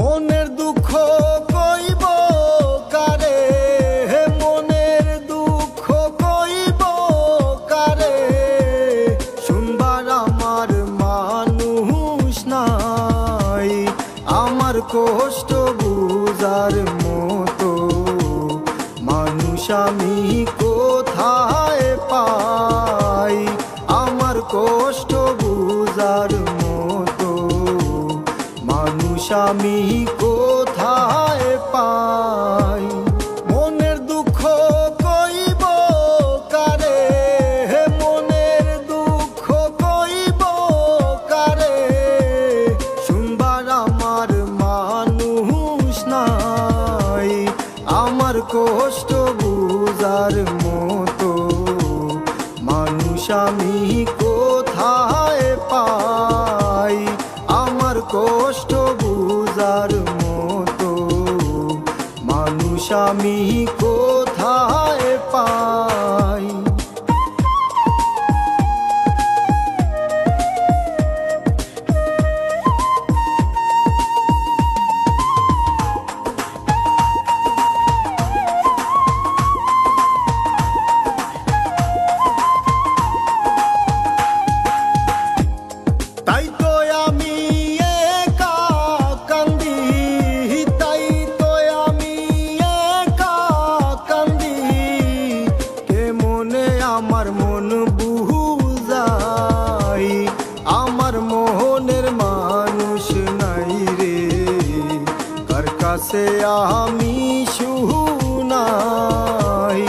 মনের দুঃখ কইব কারে, মনের দুঃখ কইব কারে, শুনবার আমার মানুষ নাই, আমার কষ্ট বুঝার মতো মানুষ আমি কোথায় পাই, আমার কষ্ট বুঝার মতো মানুষ আমি কোথায় পাই। মনের দুঃখ কইব কারে, মনের দুঃখ কইব কারে, শুনবার আমার মানুষ নাই, আমার কষ্ট বুঝার মতো মানুষ আমি কোথায় পাই, আমার কষ্ট বুঝার মতো মানুষ আমি কোথায় পাই। তাই তো আমি একা কান্দি, তাই তো আমি একা কান্দি, কে মনে আমার মন বুঝাই, আমার মোহনের মানুষ নাই রে, কার কাছে আমি শুনাই,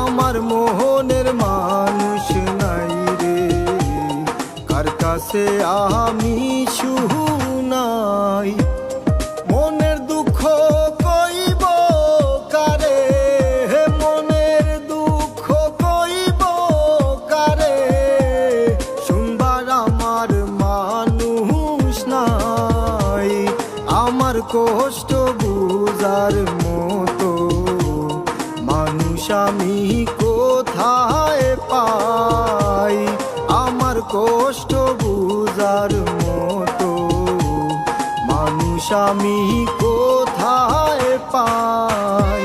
আমার মোহনের মানুষ নাই রে, কার কাছে আমি শুনাই। মনের দুঃখ কইব কারে, মনের দুঃখ কইব কারে, শুনবার আমার মানুষ নাই, আমার কষ্ট বুঝার মতো মানুষ আমি কোথায় পাই, আমার কষ্ট বুঝার মতো মানুষ আমি কোথায় পাই।